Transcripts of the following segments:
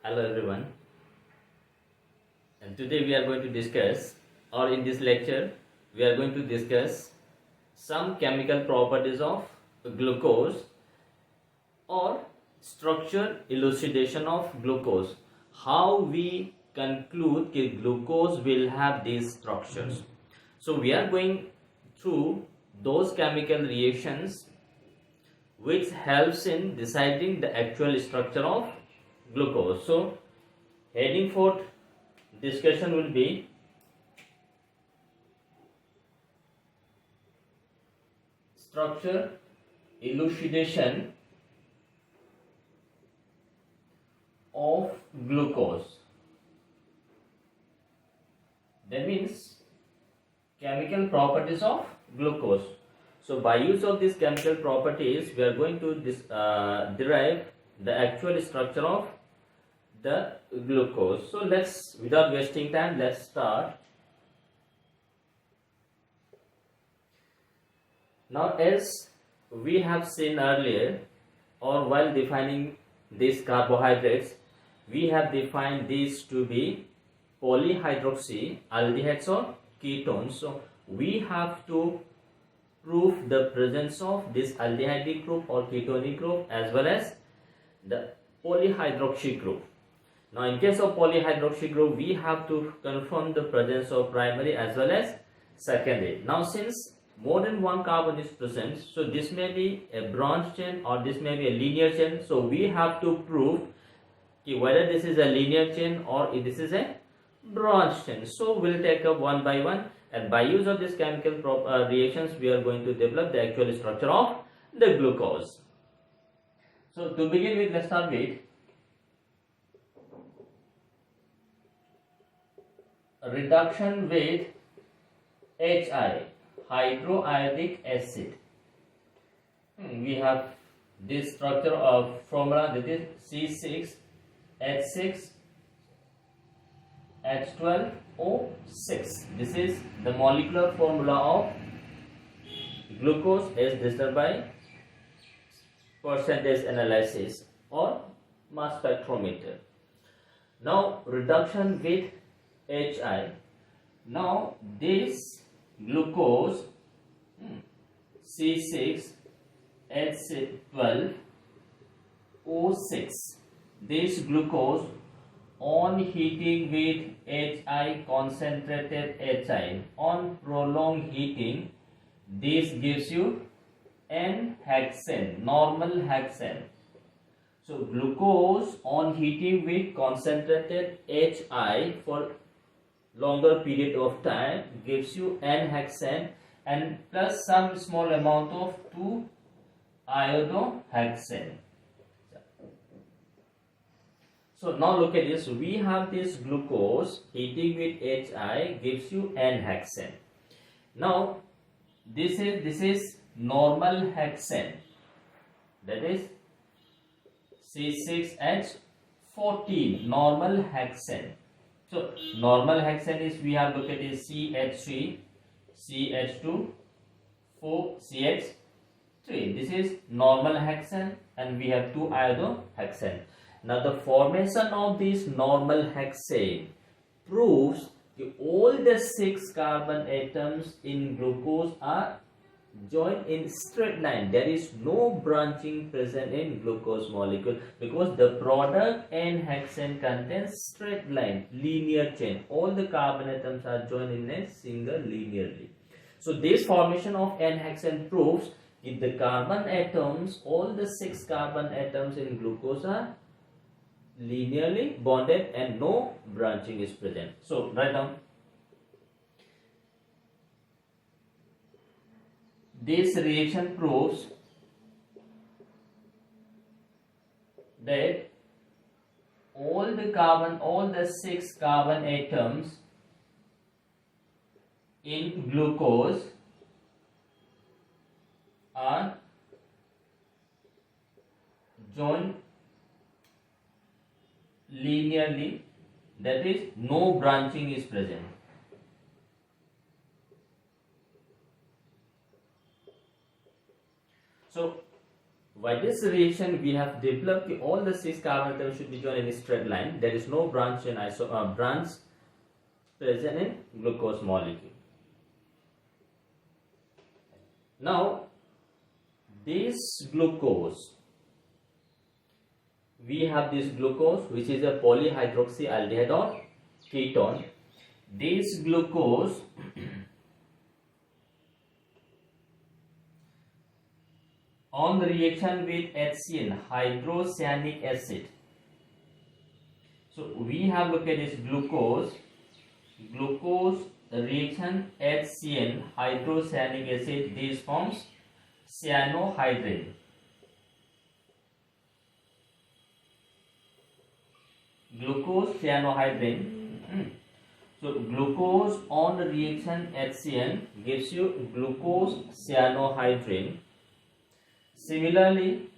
Hello everyone, and today we are going to discuss, or in this lecture we are going to discuss some chemical properties of glucose or structure elucidation of glucose. How we conclude that glucose will have these structures. So we are going through those chemical reactions which helps in deciding the actual structure of glucose. So heading for discussion will be structure elucidation of glucose. That means chemical properties of glucose. So by use of these chemical properties, we are going to derive the actual structure of the glucose. So let's, without wasting time, let's start. Now, as we have seen earlier, or while defining these carbohydrates, we have defined these to be polyhydroxy aldehydes or ketones. So we have to prove the presence of this aldehydic group or ketonic group as well as the polyhydroxy group. Now in case of polyhydroxy group, we have to confirm the presence of primary as well as secondary. Now since more than one carbon is present, so this may be a branch chain or this may be a linear chain. So we have to prove whether this is a linear chain or this is a branch chain. So we'll take up one by one, and by use of this chemical reactions, we are going to develop the actual structure of the glucose. So to begin with, let's start with reduction with HI, hydroiodic acid. We have this structure of formula, that is C6H6 H12O6. This is the molecular formula of glucose as described by percentage analysis or mass spectrometer. Now reduction with HI. Now this glucose C6H12O6, this glucose on heating with HI, concentrated HI, on prolonged heating, this gives you N-hexane, normal hexane. So glucose on heating with concentrated HI for longer period of time gives you N-hexane and plus some small amount of 2-iodohexane. So now look at this. We have this glucose heating with HI gives you N-hexane. Now this is normal hexane, that is C6H14, normal hexane. So normal hexane is, we have looked at is CH3, CH2, 4CH3. This is normal hexane and we have 2-iodohexane. Now the formation of this normal hexane proves that all the 6 carbon atoms in glucose are joined in straight line. There is no branching present in glucose molecule because the product N-hexane contains straight line, linear chain. All the carbon atoms are joined in a single linearly. So this formation of N-hexane proves that the carbon atoms, all the 6 carbon atoms in glucose are linearly bonded and no branching is present. So write down. This reaction proves that all the 6 carbon atoms in glucose are joined linearly, that is no branching is present. So By this reaction, we have developed all the 6 carbon atoms should be joined in a straight line. There is no branch in branch present in glucose molecule. Now, this glucose, we have this glucose which is a polyhydroxyaldehyde or ketone. This glucose on the reaction with HCl, hydrocyanic acid. So we have looked at this glucose reaction HCl, hydrocyanic acid, this forms cyanohydrin. Glucose cyanohydrin. So glucose on the reaction HCl gives you glucose cyanohydrin. Similarly,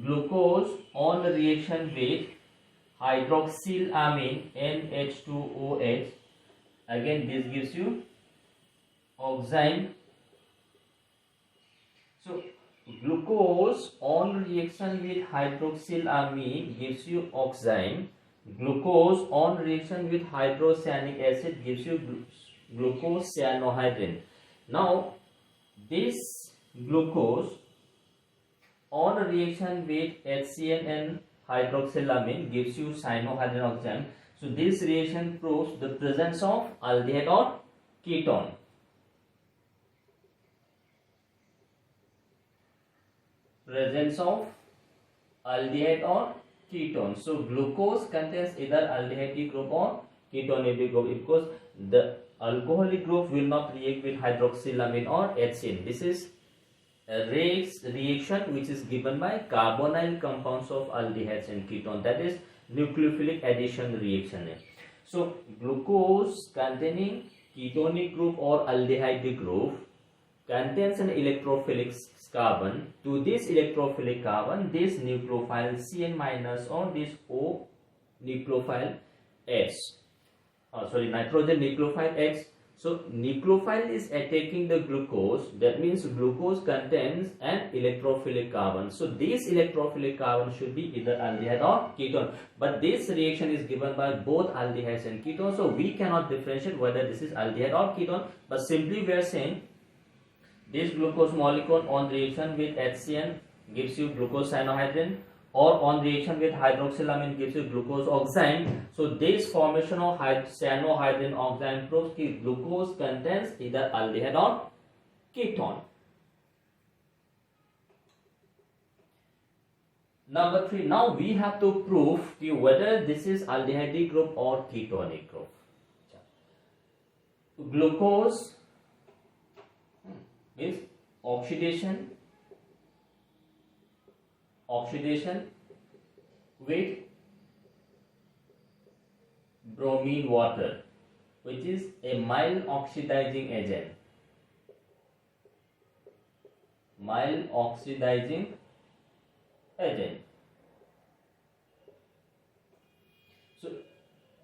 glucose on the reaction with hydroxylamine NH2OH, again this gives you oxime. So glucose on reaction with hydroxylamine gives you oxime. Glucose on reaction with hydrocyanic acid gives you glucose cyanohydrin. Now this glucose on reaction with HCl and hydroxylamine gives you cyanohydrin oxime. So this reaction proves the presence of aldehyde or ketone. Presence of aldehyde or ketone. So glucose contains either aldehyde group or ketone group, because the alcoholic group will not react with hydroxylamine or HCl. This is a reaction which is given by carbonyl compounds of aldehydes and ketone, that is nucleophilic addition reaction. So glucose containing ketonic group or aldehyde group contains an electrophilic carbon. To this electrophilic carbon, this nucleophile Cn- or this O nucleophile X, nitrogen nucleophile X. So nucleophile is attacking the glucose. That means glucose contains an electrophilic carbon. So this electrophilic carbon should be either aldehyde or ketone. But this reaction is given by both aldehydes and ketones. So we cannot differentiate whether this is aldehyde or ketone. But simply we are saying this glucose molecule on reaction with HCl gives you glucose cyanohydrin, or on reaction with hydroxylamine gives you glucose oxime. So this formation of cyanohydrin oxime proves that glucose contains either aldehyde or ketone. Number 3. Now we have to prove whether this is aldehyde group or ketonic group. Glucose means oxidation with bromine water, which is a mild oxidizing agent. So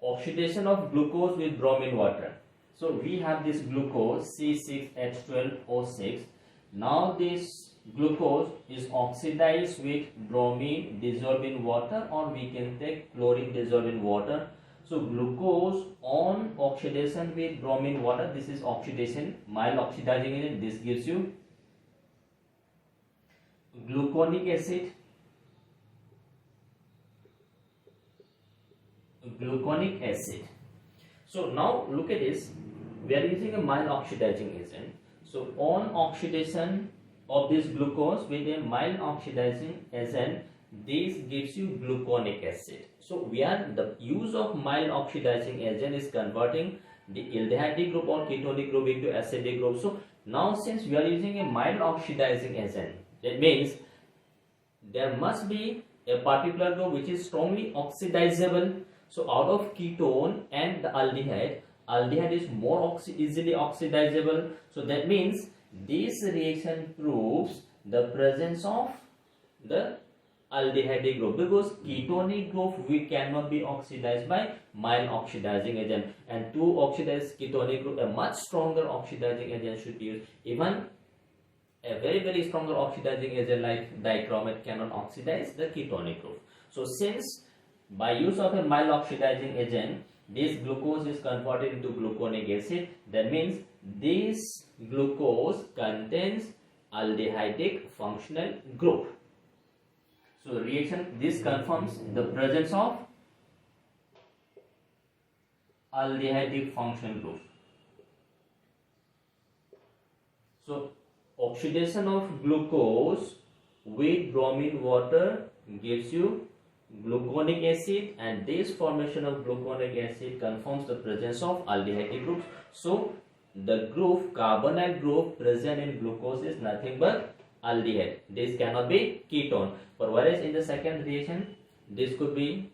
oxidation of glucose with bromine water. So we have this glucose C6H12O6. Now this glucose is oxidized with bromine dissolved in water, or we can take chlorine dissolved in water. So glucose on oxidation with bromine water, this is oxidation, mild oxidizing agent. This gives you gluconic acid. So now look at this. We are using a mild oxidizing agent. So on oxidation of this glucose with a mild oxidizing agent, this gives you gluconic acid. So the use of mild oxidizing agent is converting the aldehyde group or ketonic group into acidic group. So now since we are using a mild oxidizing agent, that means there must be a particular group which is strongly oxidizable. So out of ketone and the aldehyde is more easily oxidizable. So that means this reaction proves the presence of the aldehyde group, because ketonic group we cannot be oxidized by mild oxidizing agent, and to oxidize ketonic group a much stronger oxidizing agent should be used. Even a very stronger oxidizing agent like dichromate cannot oxidize the ketonic group. So since by use of a mild oxidizing agent, this glucose is converted into gluconic acid, that means this glucose contains aldehydic functional group. So reaction, this confirms the presence of aldehydic functional group. So oxidation of glucose with bromine water gives you gluconic acid, and this formation of gluconic acid confirms the presence of aldehydic groups. So the group, carbonyl group present in glucose is nothing but aldehyde. This cannot be ketone. But whereas in the second reaction, this could be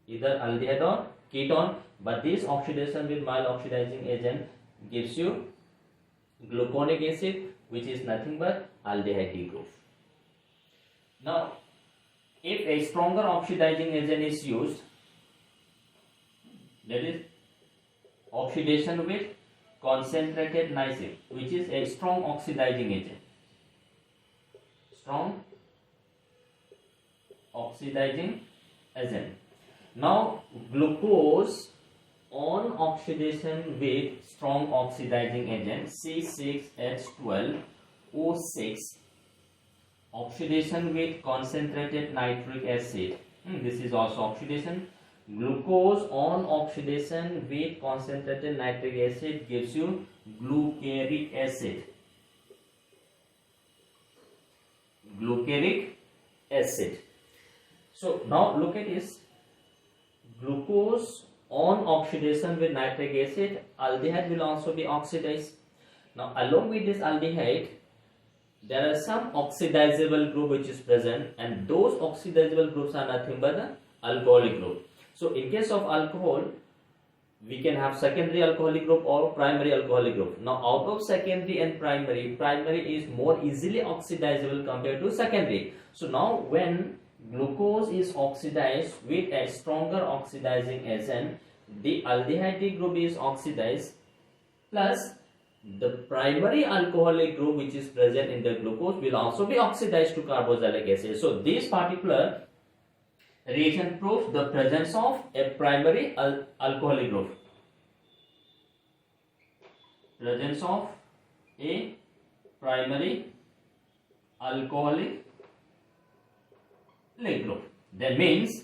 either aldehyde or ketone, but this oxidation with mild oxidizing agent gives you gluconic acid, which is nothing but aldehyde group. Now, if a stronger oxidizing agent is used, that is oxidation with concentrated niacin, which is a strong oxidizing agent. Strong oxidizing agent. Now, glucose on oxidation with strong oxidizing agent C6H12O6, oxidation with concentrated nitric acid, this is also oxidation. Glucose on oxidation with concentrated nitric acid gives you glucaric acid. Glucaric acid. So now look at this. Glucose on oxidation with nitric acid, aldehyde will also be oxidized. Now along with this aldehyde, there are some oxidizable group which is present, and those oxidizable groups are nothing but the alcoholic group. So in case of alcohol, we can have secondary alcoholic group or primary alcoholic group. Now out of secondary and primary, primary is more easily oxidizable compared to secondary. So now when glucose is oxidized with a stronger oxidizing agent, the aldehyde group is oxidized, plus the primary alcoholic group which is present in the glucose will also be oxidized to carboxylic acid. So this particular reaction proves the presence of a primary alcoholic group. Presence of a primary alcoholic group. That means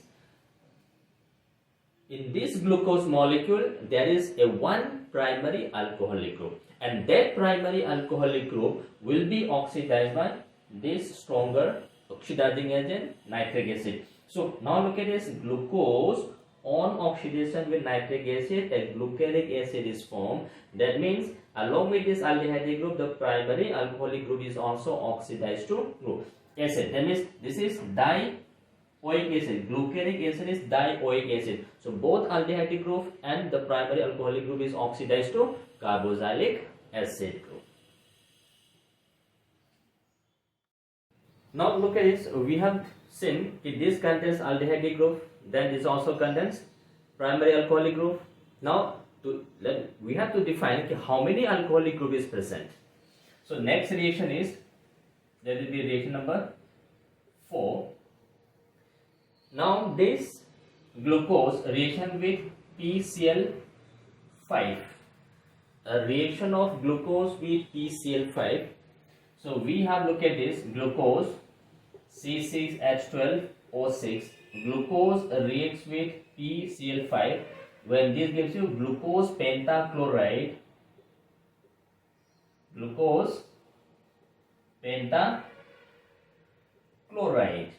in this glucose molecule there is a one primary alcoholic group, and that primary alcoholic group will be oxidized by this stronger oxidizing agent, nitric acid. So now look at this, glucose on oxidation with nitric acid, a glucaric acid is formed. That means along with this aldehyde group, the primary alcoholic group is also oxidized to group acid. That means this is dioic acid, glucaric acid is dioic acid. So both aldehyde group and the primary alcoholic group is oxidized to carboxylic acid group. Now look at this, we have seen if this contains aldehyde group, then this also contains primary alcoholic group. Now we have to define how many alcoholic group is present. So next reaction is, that will be reaction number 4. Now this glucose reaction with PCl5, a reaction of glucose with PCl5. So we have, look at this, glucose C6H12O6, glucose reacts with PCl5, when this gives you glucose pentachloride, glucose pentachloride.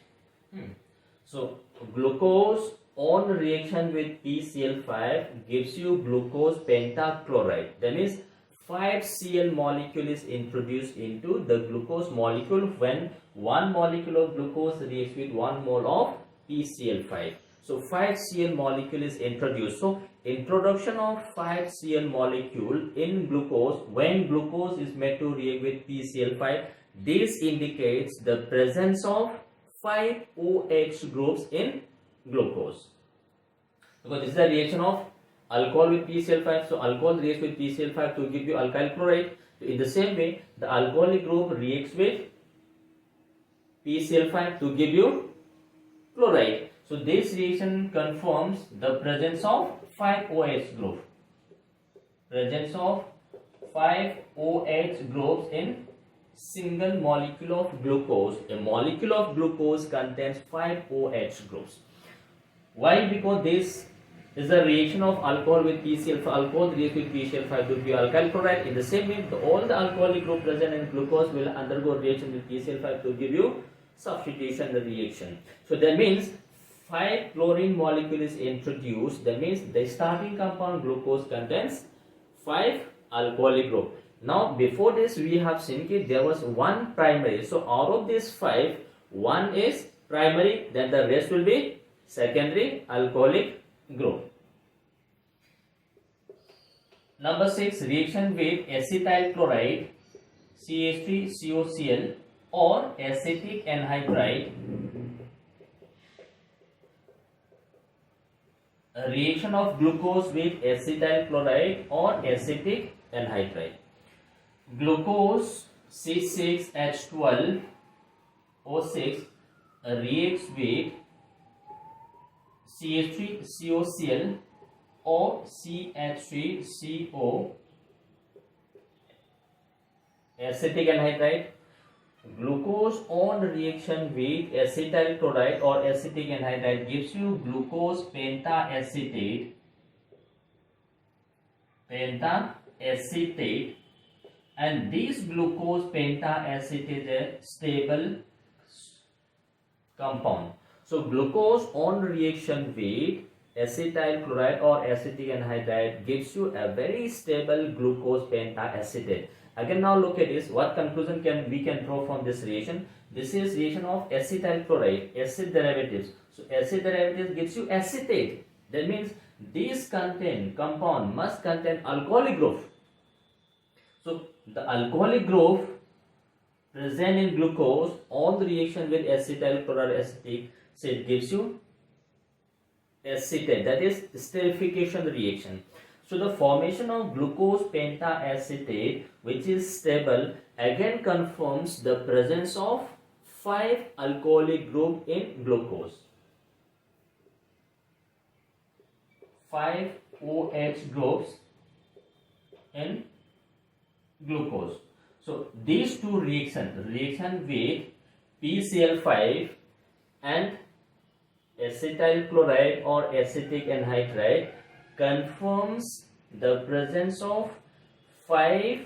So glucose on reaction with PCl5 gives you glucose pentachloride. That means 5Cl molecule is introduced into the glucose molecule when one molecule of glucose reacts with 1 mole of PCl5. So 5Cl molecule is introduced. So introduction of 5Cl molecule in glucose when glucose is made to react with PCl5, this indicates the presence of 5 OH groups in glucose, because this is a reaction of alcohol with PCl5. So alcohol reacts with PCl5 to give you alkyl chloride. In the same way, the alcoholic group reacts with PCl5 to give you chloride. So this reaction confirms the presence of 5OH group. Presence of 5 OH groups in single molecule of glucose. A molecule of glucose contains 5 OH groups. Why? Because this is a reaction of alcohol with PCl5. Alcohol reacts with PCl5 to give alkyl chloride. In the same way, all the alcoholic group present in glucose will undergo reaction with PCl5 to give you substitution reaction. So that means 5 chlorine molecule is introduced. That means the starting compound glucose contains 5 alcoholic group. Now before this we have seen that there was one primary. So out of these 5, one is primary, then the rest will be secondary alcoholic group. Number 6, reaction with acetyl chloride CH3COCl or acetic anhydride. A reaction of glucose with acetyl chloride or acetic anhydride. Glucose C6H12O6 reacts with CH3COCl or CH3CO acetic anhydride. Glucose on reaction with acetyl chloride or acetic anhydride gives you glucose pentacetate, and this glucose pentacetate is a stable compound. So glucose on reaction with acetyl chloride or acetic anhydride gives you a very stable glucose pentacetate. Again, now look at this. What conclusion we can draw from this reaction? This is reaction of acetyl chloride, acid derivatives. So acid derivatives gives you acetate. That means this compound must contain alcoholic group. So the alcoholic group present in glucose on the reaction with acetyl chloride acetic gives you acetate. That is esterification reaction. So the formation of glucose pentacetate, which is stable, again confirms the presence of 5 alcoholic group in glucose. 5 OH groups in glucose. So these two reaction with PCl5 and acetyl chloride or acetic anhydride confirms the presence of 5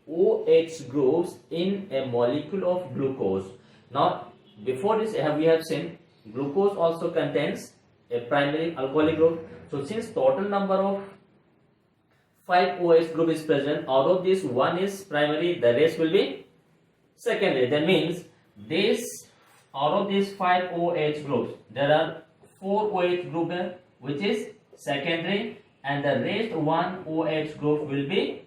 OH groups in a molecule of glucose. Now before this we have seen glucose also contains a primary alcoholic group. So since total number of 5 OH group is present, out of this one is primary, the rest will be secondary. That means this out of these 5 OH groups, there are 4 OH group which is secondary, and the rest 1 OH group will be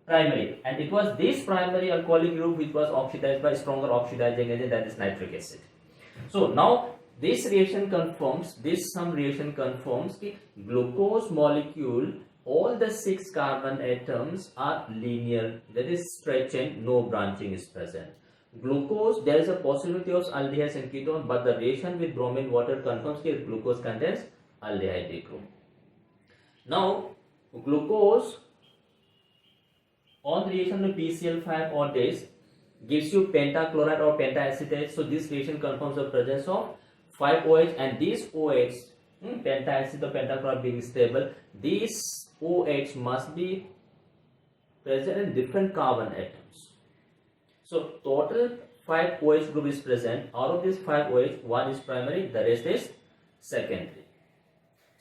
primary. And it was this primary alcoholic group which was oxidized by stronger oxidizing agent, that is nitric acid. So now this reaction confirms, some reaction confirms that glucose molecule, all the 6 carbon atoms are linear, that is stretching, no branching is present. Glucose, there is a possibility of aldehydes and ketone, but the reaction with bromine water confirms that glucose contains aldehyde group. Now glucose on reaction with PCl5 or this gives you pentachloride or pentacetate. So this reaction confirms the presence of 5 OH, and this OH, pentacetate or pentachloride being stable, this OH must be present in different carbon atoms. So total 5 OH group is present. Out of this 5 OH, one is primary, the rest is secondary.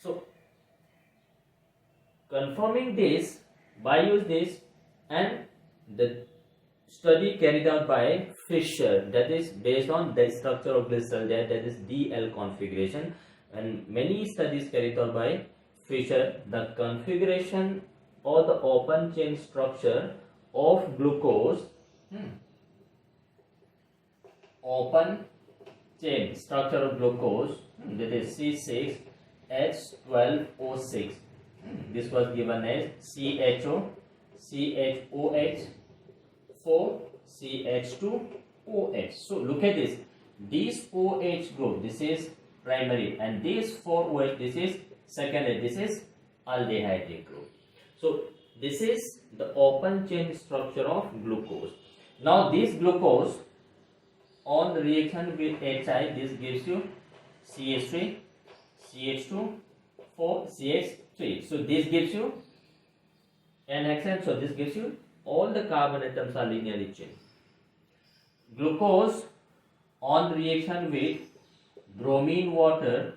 So confirming this, by use this, and the study carried out by Fischer, that is based on the structure of glycerol, that is DL configuration, and many studies carried out by Fischer, the configuration or the open chain structure of glucose, open chain structure of glucose, that is C6H12O6. This was given as CHO CHOH, 4 CH2OH. So look at this. This OH group, this is primary, and this 4 OH, this is secondary. This is aldehyde group. So this is the open chain structure of glucose. Now this glucose on reaction with HI, this gives you CH3, CH2, 4 CH3. So this gives you NHN. So this gives you all the carbon atoms are linearly chained. Glucose on reaction with bromine water,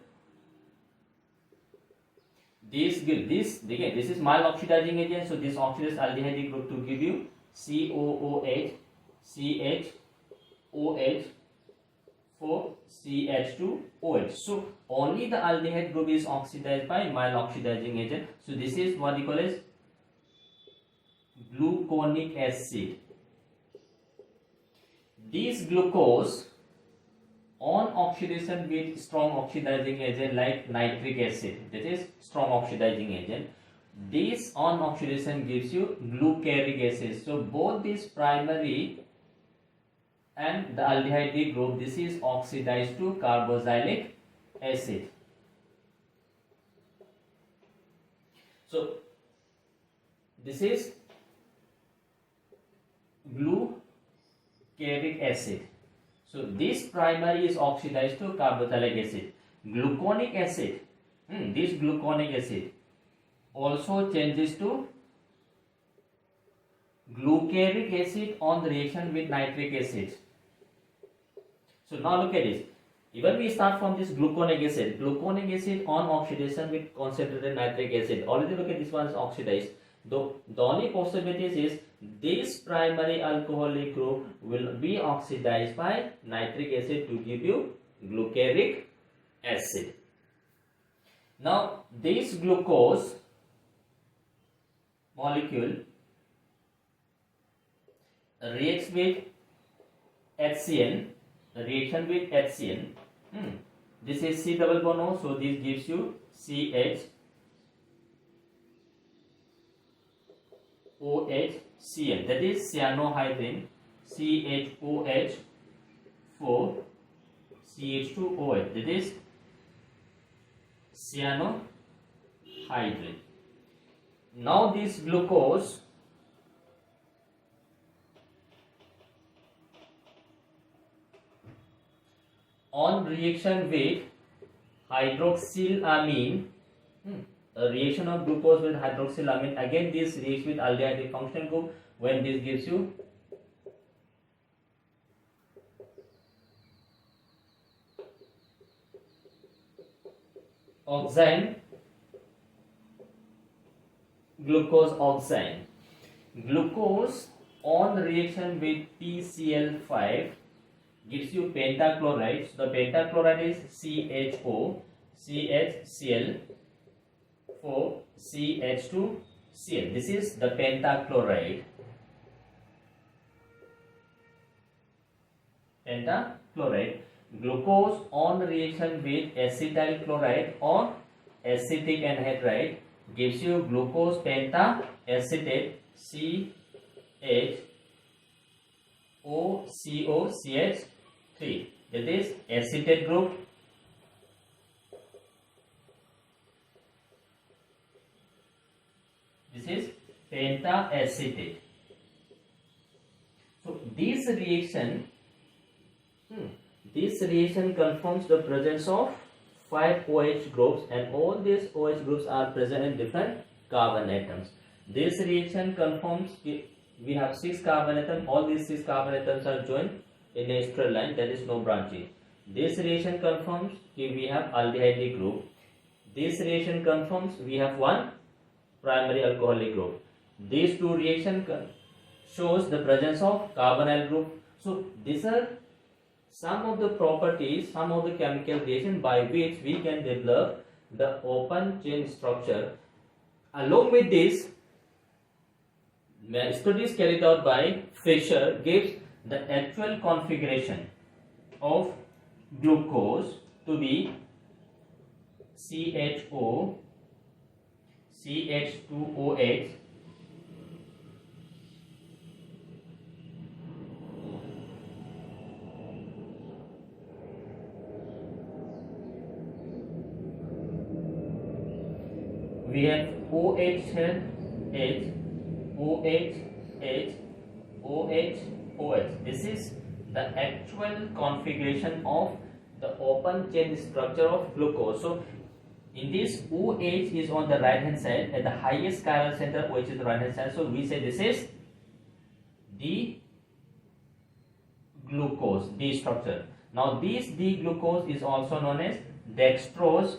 this is mild oxidizing agent. So this oxidizes aldehyde group to give you COOH, CHOH, 4 CH2OH. So only the aldehyde group is oxidized by mild oxidizing agent. So this is what we call as gluconic acid. This glucose on oxidation with strong oxidizing agent like nitric acid, that is strong oxidizing agent, this on oxidation gives you glucaric acid. So both this primary and the aldehyde group, this is oxidized to carboxylic acid. So this is glucaric acid. So this primary is oxidized to carboxylic acid. Gluconic acid, this gluconic acid also changes to glucaric acid on reaction with nitric acid. So now look at this. Even we start from this gluconic acid on oxidation with concentrated nitric acid. Already look at this one is oxidized. The only possibility is this primary alcoholic group will be oxidized by nitric acid to give you glucaric acid. Now this glucose molecule reacts with HCN, reaction with HCN. This is C double bond O, so this gives you CHOHCN, that is cyanohydrin, CHOH, 4 CH2OH, that is cyanohydrin. Now this glucose on reaction with hydroxylamine, a reaction of glucose with hydroxylamine, again this reacts with aldehyde functional group, when this gives you oxime, glucose oxime. Glucose on reaction with PCl5 gives you pentachloride. So the pentachloride is CHO, CHCl, 4 CH2Cl. This is the pentachloride. Glucose on reaction with acetyl chloride or acetic anhydride gives you glucose pentaacetate, CHOCOCH3, that is acetate group. This is pentaacetate. So this reaction confirms the presence of 5 OH groups, and all these OH groups are present in different carbon atoms. This reaction confirms we have 6 carbon atoms. All these 6 carbon atoms are joined in a straight line, there is no branching. This reaction confirms we have aldehyde group. This reaction confirms we have one primary alcoholic group. These two reactions shows the presence of carbonyl group. So these are some of the properties, some of the chemical reaction by which we can develop the open chain structure. Along with this, studies carried out by Fischer gives the actual configuration of glucose to be CHO, CH2OH, we have OH here, H, OH, H, OH, OH. This is the actual configuration of the open chain structure of glucose. So in this, OH is on the right hand side at the highest chiral center, OH is the right hand side. So we say this is D glucose, D structure. Now this D glucose is also known as dextrose,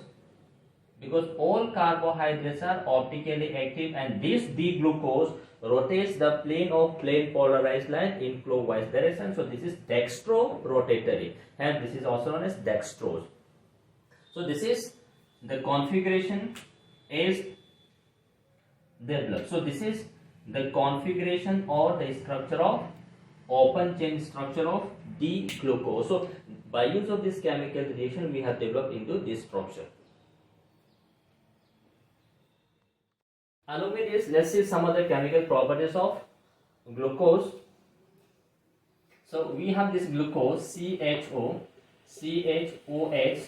because all carbohydrates are optically active, and this D glucose rotates the plane of plane polarized light in clockwise direction. So this is dextro-rotatory, and this is also known as dextrose. So this is the configuration is developed. So this is the configuration or the structure of open chain structure of D glucose. So by use of this chemical reaction, we have developed into this structure. Along with this, let's see some other chemical properties of glucose. So we have this glucose CHO, CHOH,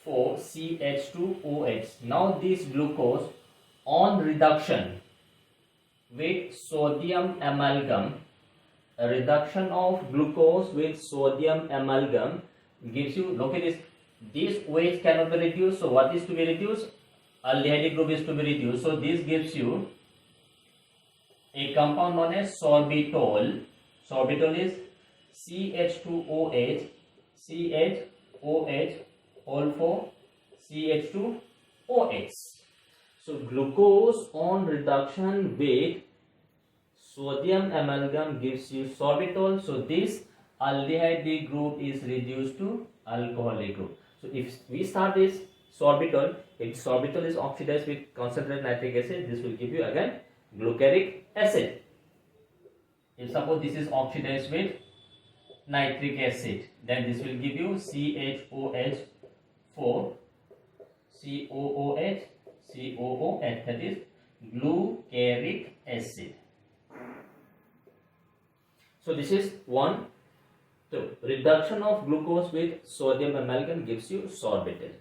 4 CH2OH. Now this glucose on reduction with sodium amalgam, a reduction of glucose with sodium amalgam gives you, look at this OH cannot be reduced. So what is to be reduced? Aldehyde group is to be reduced. So this gives you a compound known as sorbitol. Sorbitol is CH2OH, CHOH, all for CH2OH. So glucose on reduction with sodium amalgam gives you sorbitol. So this aldehyde group is reduced to alcoholic group. So if we start this sorbitol, if sorbitol is oxidized with concentrated nitric acid, this will give you again glucaric acid. If suppose this is oxidized with nitric acid, then this will give you CHOH 4 COOH COOH, that is glucaric acid. So this is 1, 2. Reduction of glucose with sodium amalgam gives you sorbitol.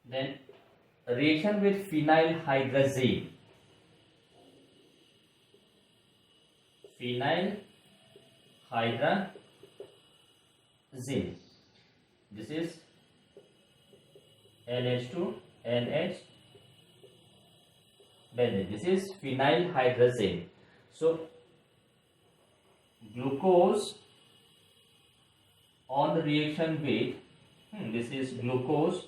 Then reaction with phenylhydrazine. Phenylhydrazine. This is NH2 NH benzene. This is phenylhydrazine. So glucose on reaction with this is glucose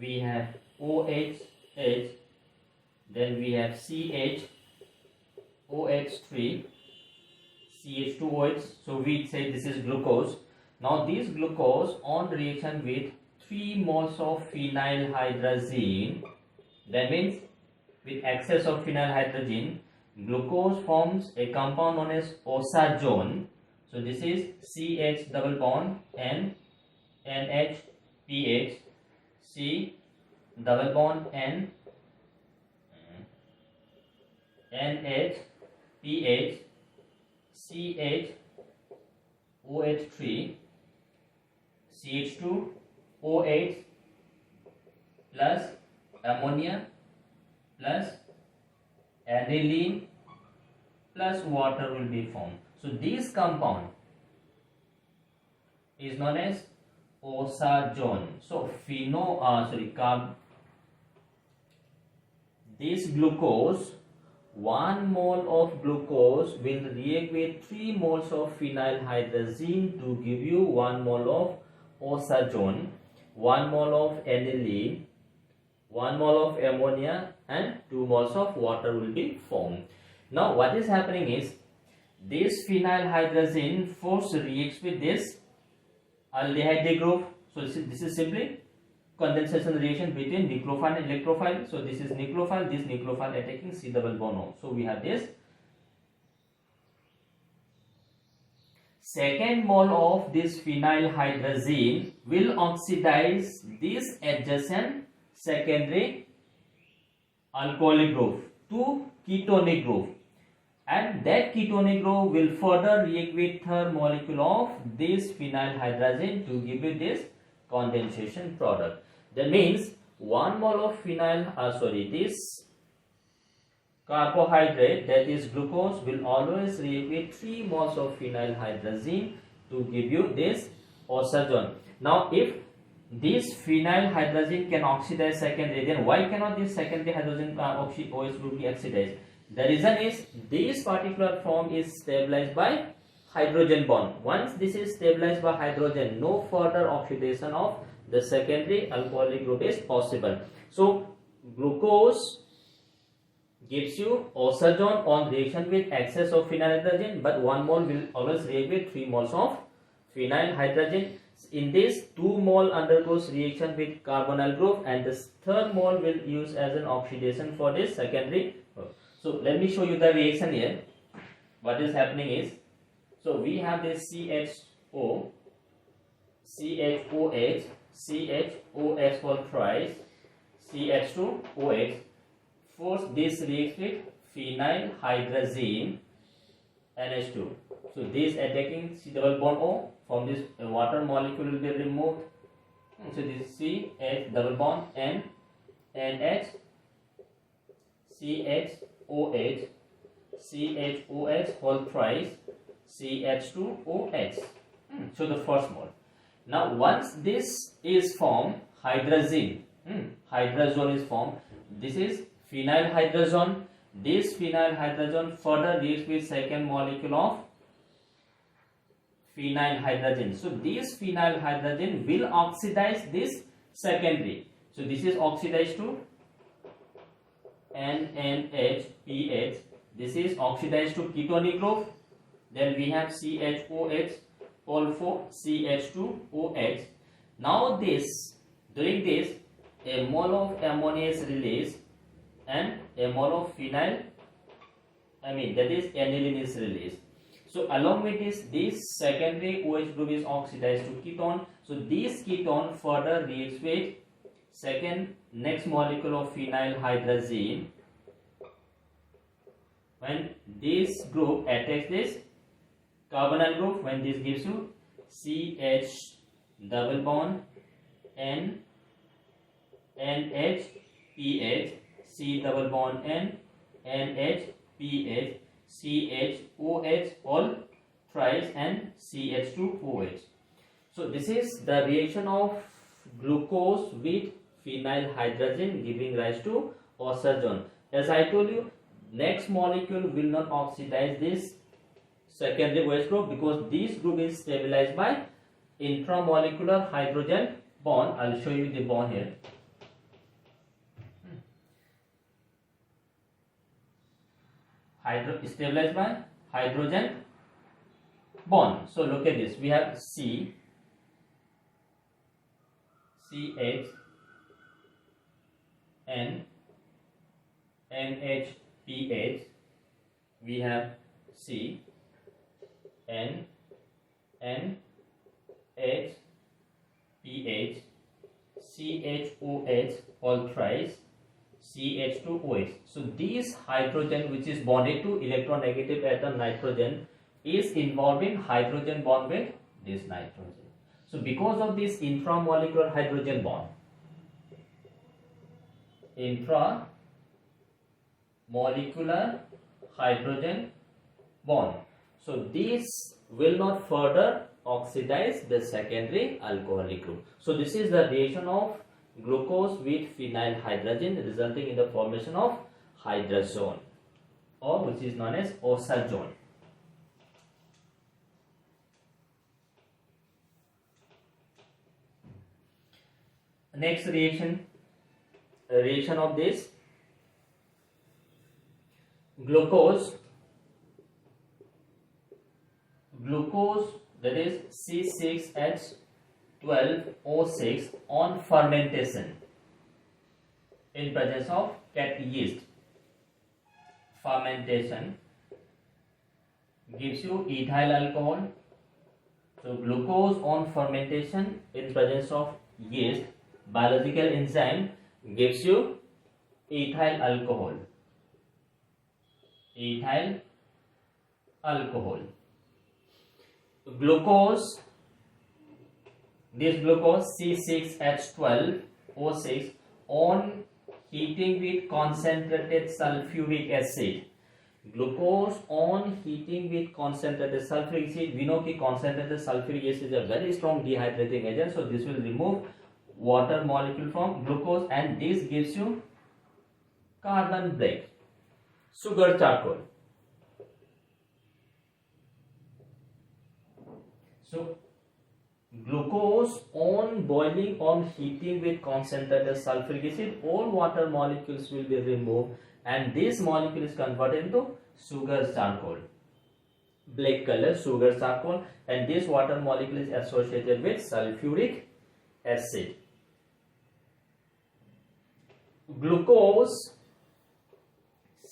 we have OH, then we have CHOH3, CH2OH. So we say this is glucose. Now this glucose on reaction with 3 moles of phenylhydrazine, that means with excess of phenylhydrazine, glucose forms a compound known as osazone. So this is CH double bond N, NH, C double bond N, NH, PH, CH, OH3, CH2, OH plus ammonia plus aniline plus water will be formed. So this compound is known as osazone. So this glucose, 1 mole of glucose will react with 3 moles of phenylhydrazine to give you 1 mole of osazone, 1 mole of aniline, 1 mole of ammonia, and 2 moles of water will be formed. Now what is happening is this phenylhydrazine first reacts with this aldehyde group. So this is simply condensation reaction between nucleophile and electrophile. So this is nucleophile, this nucleophile attacking C double bond O. So we have this. Second mole of this phenylhydrazine will oxidize this adjacent secondary alcoholic group to ketonic group. and that ketonic group will further react with third molecule of this phenyl hydrazine to give you this condensation product. That means 1 mole of this carbohydrate, that is glucose, will always react with 3 moles of phenyl hydrazine to give you this oxygen. Now if this phenyl hydrazine can oxidize secondary, then why cannot this secondary hydrogen OH group be oxidized? The reason is this particular form is stabilized by hydrogen bond. Once this is stabilized by hydrogen, no further oxidation of the secondary alcoholic group is possible. So glucose gives you oxygen on reaction with excess of phenyl hydrazine, but 1 mole will always react with 3 moles of phenyl hydrazine. In this, 2 mole undergoes reaction with carbonyl group, and the third mole will use as an oxidation for this secondary. So let me show you the reaction here. What is happening is, so we have this CHO, CHOH, CHOH whole thrice, CH2OH. First this reacts with phenyl hydrazine NH2. So this attacking C double bond O, from this water molecule will be removed. So this CH double bond N, NH, CHOH, CHOH whole thrice, CH2OH. So the first mole. Now once this is formed, hydrazine, hydrazone is formed. This is phenyl hydrazone. This phenyl hydrazone further reacts with second molecule of phenyl hydrazine. So this phenyl hydrazine will oxidize this secondary. So this is oxidized to NNHPH. This is oxidized to ketonic group. Then we have CHOH, also CH2OH. Now this, during this, a mole of ammonia is released and a mole of phenyl, that is aniline is released. So along with this secondary OH group is oxidized to ketone. So this ketone further reacts with next molecule of phenyl hydrazine. When this group attacks this carbonyl group, when this gives you CH double bond N, NH, C double bond N, NH, PH, CHOH all thrice and CH2OH. So this is the reaction of glucose with phenyl hydrazine giving rise to oxygen. As I told you, next molecule will not oxidize this secondary OH group because this group is stabilized by intramolecular hydrogen bond. I will show you the bond here. Stabilized by hydrogen bond. So look at this. We have C, CH, N, NH, PH. We have C, N, NH, PH, CHOH all thrice, CH2OH. So this hydrogen which is bonded to electronegative atom nitrogen is involved in hydrogen bond with this nitrogen. So because of this intramolecular hydrogen bond, intramolecular hydrogen bond, so this will not further oxidize the secondary alcoholic group. So this is the reaction of glucose with phenyl hydrazine resulting in the formation of hydrazone, or which is known as oxazone. Next reaction of this glucose, that is C6H12O6 on fermentation in presence of cat yeast. Fermentation gives you ethyl alcohol. So glucose on fermentation in presence of yeast, biological enzyme, gives you ethyl alcohol. Ethyl alcohol. Glucose, this glucose C6H12O6 on heating with concentrated sulfuric acid. Glucose on heating with concentrated sulfuric acid. We know that concentrated sulfuric acid is a very strong dehydrating agent, so this will remove water molecule from glucose and this gives you carbon black. Sugar charcoal. So glucose on boiling, on heating with concentrated sulfuric acid, all water molecules will be removed and this molecule is converted into sugar charcoal. Black color sugar charcoal, and this water molecule is associated with sulfuric acid. Glucose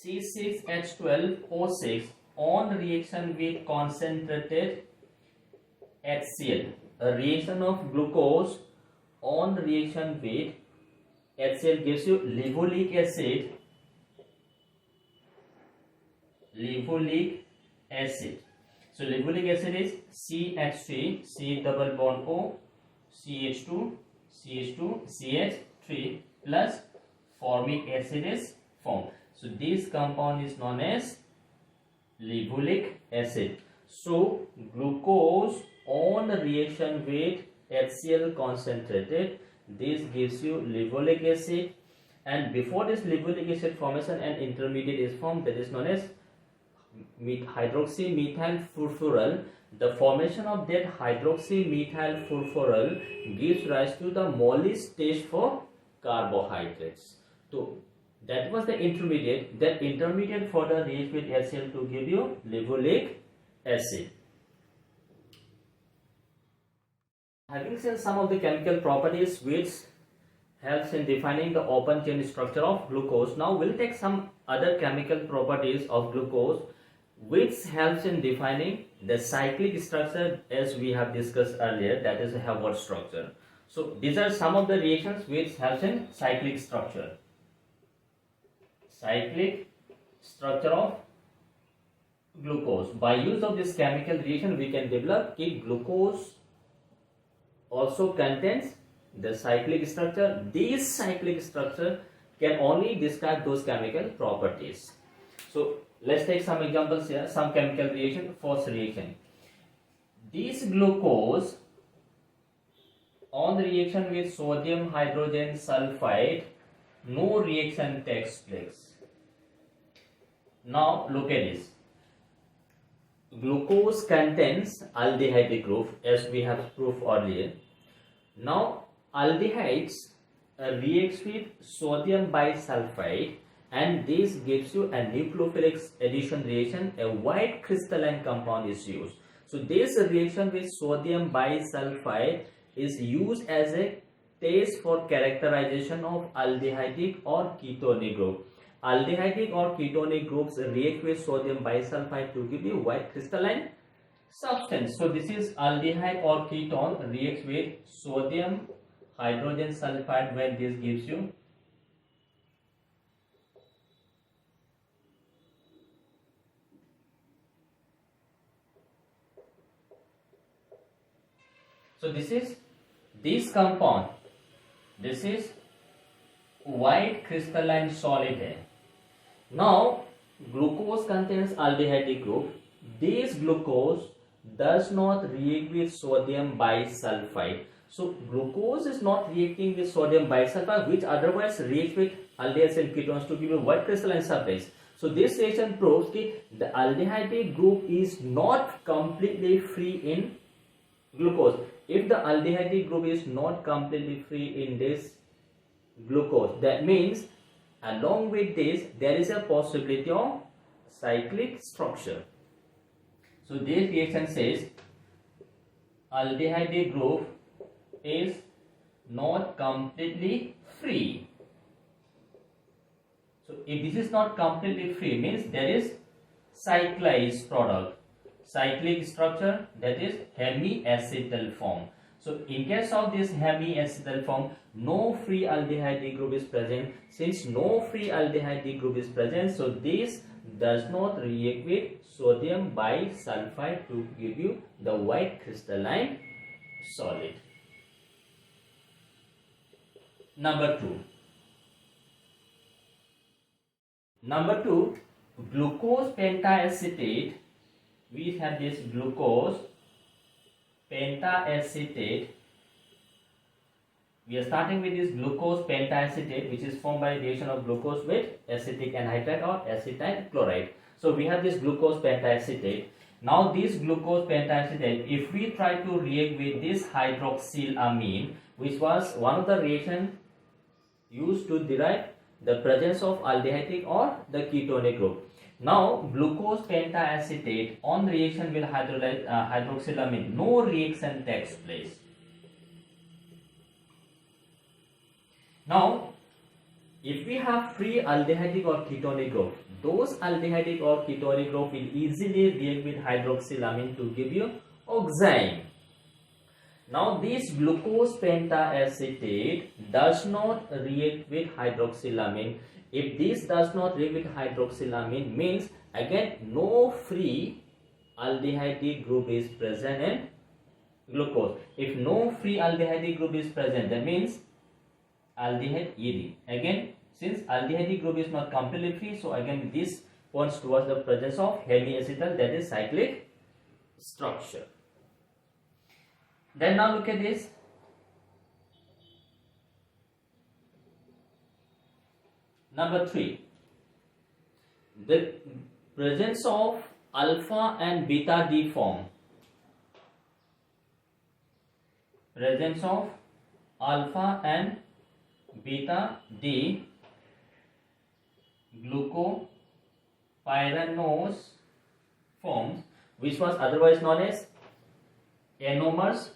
C6H12O6 on reaction with concentrated HCl. A reaction of glucose on reaction with HCl gives you levulinic acid. Levulinic acid. So levulinic acid is CH3, C double bond O, CH2, CH2, CH3 plus formic acid is formed. So this compound is known as levulinic acid. So glucose on reaction with HCl concentrated, this gives you levulinic acid, and before this levulinic acid formation an intermediate is formed that is known as hydroxymethyl furfural. The formation of that hydroxymethyl furfural gives rise to the Mollis test for carbohydrates. So that was the intermediate. That intermediate further reacts with HCl to give you levulinic acid. Having seen some of the chemical properties which helps in defining the open chain structure of glucose, now we'll take some other chemical properties of glucose which helps in defining the cyclic structure as we have discussed earlier, that is a Hayward structure. So these are some of the reactions which helps in cyclic structure. Cyclic structure of glucose. By use of this chemical reaction we can develop that glucose also contains the cyclic structure. This cyclic structure can only describe those chemical properties. So let's take some examples here. Some chemical reaction. First reaction. This glucose on the reaction with sodium hydrogen sulfide, no reaction takes place. Now look at this. Glucose contains aldehyde group as we have proved earlier. Now aldehydes reacts with sodium bisulfide and this gives you a nucleophilic addition reaction. A white crystalline compound is used. So this reaction with sodium bisulfide is used as a test for characterization of aldehydic or ketonic group. Aldehydic or ketonic groups react with sodium bisulfide to give you white crystalline substance. So this is aldehyde or ketone reacts with sodium hydrogen sulfide when this gives you so this compound, this is white crystalline solid है. Now glucose contains aldehyde group. This glucose does not react with sodium bisulfide. So glucose is not reacting with sodium bisulfide, which otherwise reacts with aldehydes and ketones to give a white crystalline surface. So this reaction proves that the aldehyde group is not completely free in glucose. If the aldehyde group is not completely free in this glucose, that means along with this there is a possibility of cyclic structure. So this reaction says aldehyde group is not completely free. So if this is not completely free means there is cyclized product. Cyclic structure, that is hemiacetal form. So in case of this hemiacetal form, no free aldehyde group is present. Since no free aldehyde group is present, so this does not react with sodium bisulfite to give you the white crystalline solid. Number 2. Glucose pentaacetate. We have this glucose pentaacetate. We are starting with this glucose pentaacetate, which is formed by reaction of glucose with acetic anhydride or acetyl chloride. So we have this glucose pentaacetate. Now this glucose pentaacetate, if we try to react with this hydroxylamine, which was one of the reaction used to derive the presence of aldehydic or the ketonic group. Now glucose pentaacetate on reaction with hydroxylamine, no reaction takes place. Now if we have free aldehydic or ketonic group, those aldehydic or ketonic group will easily react with hydroxylamine to give you oxime. Now this glucose pentaacetate does not react with hydroxylamine. If this does not react with hydroxylamine, means again no free aldehydic group is present in glucose. If no free aldehydic group is present, that means aldehyde ED. Again, since aldehydic group is not completely free, so again this points towards the presence of hemiacetal, that is cyclic structure. Then now look at this. Number 3. The presence of alpha and beta D form. Presence of alpha and beta D glucopyranose forms, which was otherwise known as anomers.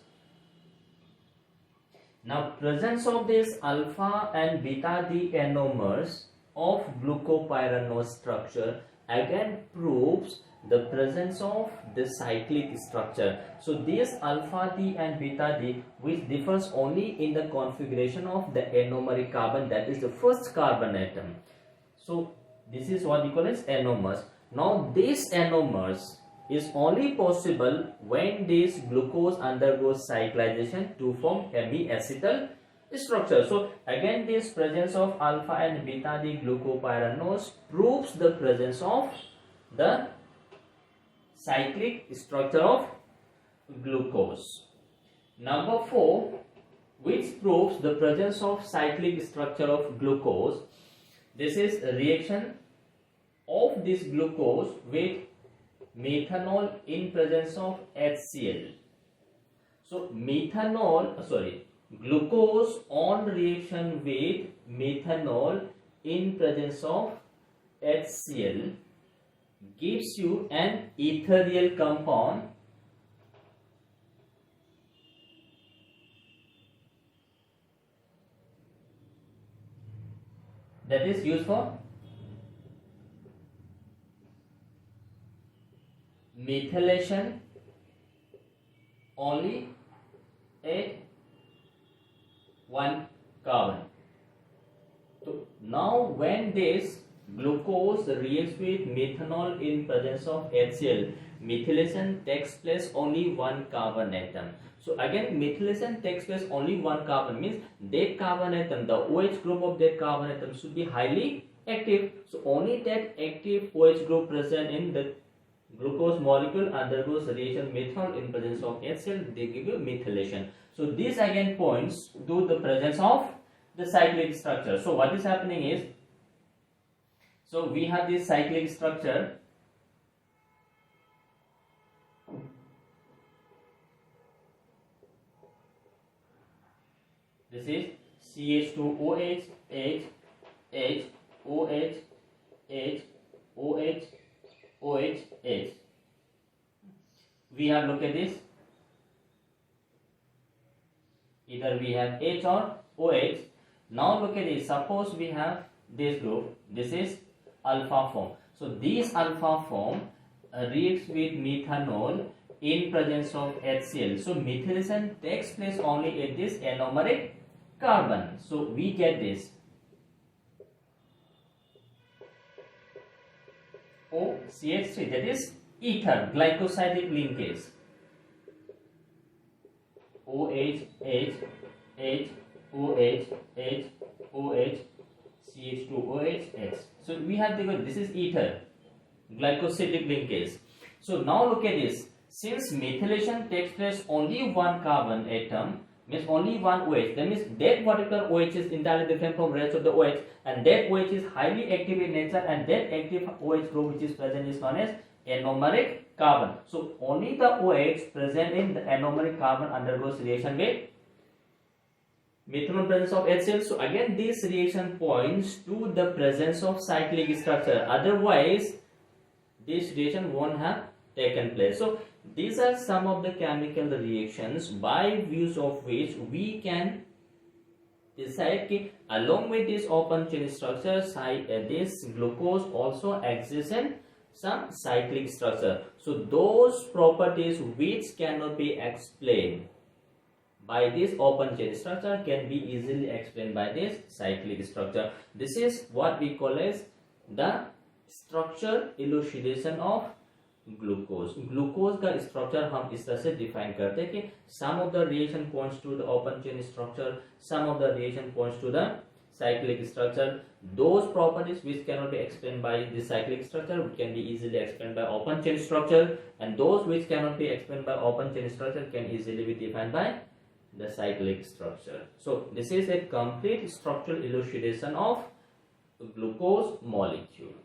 Now presence of this alpha and beta D anomers of glucopyranose structure again proves the presence of the cyclic structure. So this alpha D and beta D, which differs only in the configuration of the anomeric carbon, that is the first carbon atom. So this is what we call as anomers. Now this anomers is only possible when this glucose undergoes cyclization to form hemiacetal structure. So again this presence of alpha and beta D glucopyranose proves the presence of the cyclic structure of glucose. Number 4, which proves the presence of cyclic structure of glucose. This is a reaction of this glucose with methanol in presence of HCl. So glucose on reaction with methanol in presence of HCl gives you an ethereal compound that is used for methylation only at one carbon. So now when this glucose reacts with methanol in presence of HCl, methylation takes place only one carbon atom. So again methylation takes place only one carbon, means that carbon atom, the OH group of that carbon atom should be highly active. So only that active OH group present in the glucose molecule undergoes reaction methanol in presence of HCl, they give you methylation. So this again points to the presence of the cyclic structure. So what is happening is, so we have this cyclic structure. This is CH2OH, H, H, OH, H, OH, OH, H. We have, look at this, either we have H or OH. Now look at this, suppose we have this group, this is alpha form. So this alpha form reacts with methanol in presence of HCl. So methylation takes place only at this anomeric carbon. So we get this. OCH3, that is ether glycosidic linkage. OH, H, H, OH, H, OH, CH2OH, H. So we have this is ether glycosidic linkage. So now look at this. Since methylation takes place only one carbon atom, means only one OH, that means that particular OH is entirely different from rest of the OH, and that OH is highly active in nature, and that active OH group which is present is known as anomeric carbon. So only the OH present in the anomeric carbon undergoes reaction with methanol presence of HCl. So again this reaction points to the presence of cyclic structure, otherwise this reaction won't have taken place. So these are some of the chemical reactions by views of which we can decide that along with this open chain structure, this glucose also exists in some cyclic structure. So those properties which cannot be explained by this open chain structure can be easily explained by this cyclic structure. This is what we call as the structure elucidation of glucose. Glucose का structure हम इस तरह से define करते हैं कि sum of the reaction points to the open chain structure, sum of the reaction points to the cyclic structure. Those properties which cannot be explained by the cyclic structure can be easily explained by open chain structure, and those which cannot be explained by open chain structure can easily be defined by the cyclic structure. So this is a complete structural elucidation of glucose molecule.